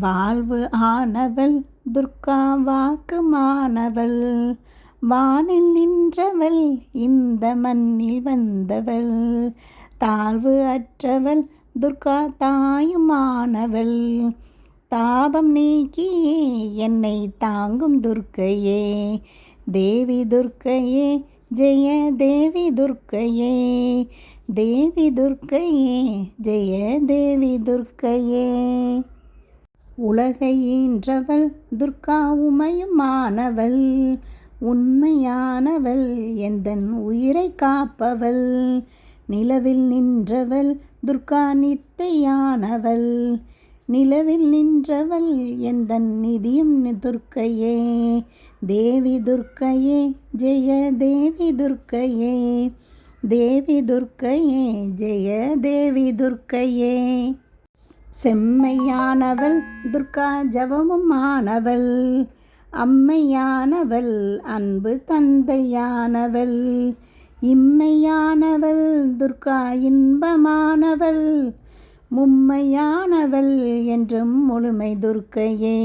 வாழ்வு ஆனவள் துர்க்கா வாக்கு மானவள், வானில் நின்றவள் இந்த மண்ணில் வந்தவள், தாழ்வு அற்றவள் துர்க்கா தாயுமானவள், தாபம் நீக்கியே என்னை தாங்கும் துர்க்கையே, தேவி துர்க்கையே ஜெய தேவி துர்க்கையே, தேவி துர்க்கையே ஜெய தேவி துர்க்கையே. உலகை ஈன்றவள் துர்க்கா உமையுமானவள், உண்மையானவள் எந்தன் உயிரை காப்பவள், நிலவில் நின்றவள் துர்க்கா நித்தையானவள், நிலவில் நின்றவள் எந்தன் நிதியும் துர்க்கையே, தேவி துர்க்கையே ஜெய தேவி துர்க்கையே, தேவி துர்க்கையே ஜெய தேவி துர்க்கையே. செம்மையானவள் துர்க்கா ஜபமும் ஆனவள், அம்மையானவள் அன்பு தந்தையானவள், இம்மையானவள் துர்க்கா இன்பமானவள், மும்மையானவள் என்றும் முழுமை துர்க்கையே,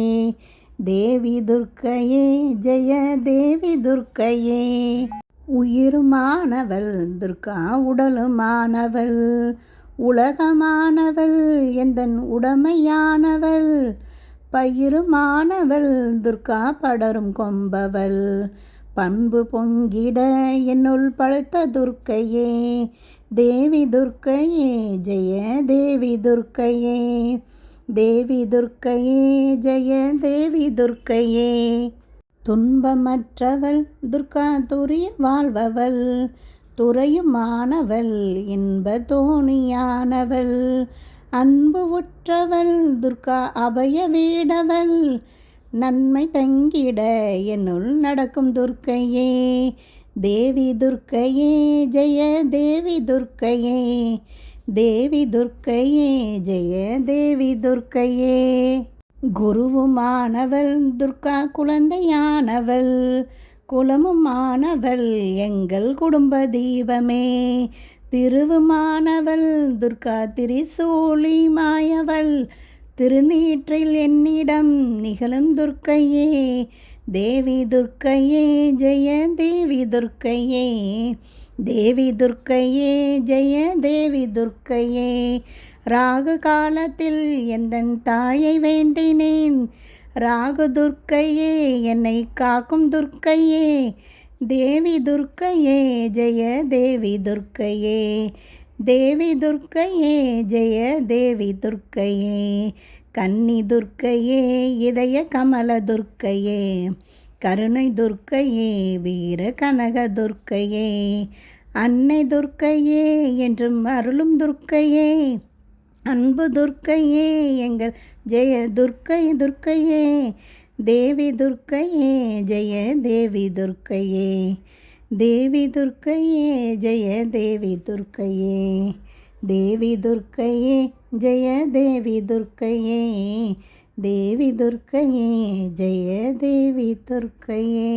தேவி துர்க்கையே ஜெய தேவி துர்க்கையே. உயிருமானவள் துர்க்கா உடலுமானவள், உலகமானவள் எந்தன் உடமையானவள், பயிருமானவள் துர்க்கா படரும் கொம்பவள், பண்பு பொங்கிட என்னுள் பழுத்த துர்க்கையே, தேவி துர்க்கையே ஜெய தேவி துர்க்கையே, தேவி துர்க்கையே ஜெய தேவி துர்க்கையே. துன்பமற்றவள் துர்க்கா துரிய வாழ்பவள், துறையுமானவள் இன்ப தோணியானவள், அன்பு உற்றவள் துர்க்கா அபய வீடவள், நன்மை தங்கிட என்னுள் நடக்கும் துர்க்கையே, தேவி துர்க்கையே ஜெய தேவி துர்க்கையே, தேவி துர்க்கையே ஜெய தேவி துர்க்கையே. குருவுமானவள் துர்க்கா குழந்தையானவள், குலமுமானவள் எங்கள் குடும்ப தீபமே, திருவுமானவள் துர்க்கா திரிசூலி மாயவள், திருநீற்றில் என்னிடம் நிகழும் துர்க்கையே, தேவி துர்க்கையே ஜெய தேவி துர்க்கையே, தேவி துர்க்கையே ஜெய தேவி துர்க்கையே. ராகு காலத்தில் எந்தன் தாயை வேண்டினேன், ராகு துர்க்கையே என்னை காக்கும் துர்க்கையே, தேவி துர்க்கையே ஜெய தேவி துர்க்கையே, தேவி துர்க்கையே ஜெய தேவி துர்க்கையே. கன்னி துர்க்கையே இதய கமல துர்க்கையே, கருணை துர்க்கையே வீர கனக துர்க்கையே, அன்னை துர்க்கையே என்றும் அருளும் துர்க்கையே, அன்பு துர்க்கையே எங்கள் ஜெய துர்க்கையே, தேவி துர்க்கையே ஜெய தேவி துர்க்கையே, தேவி துர்க்கையே ஜெய தேவி துர்க்கையே, தேவி துர்க்கையே ஜெய தேவி துர்க்கையே, தேவி துர்க்கையே ஜெய தேவி துர்க்கையே.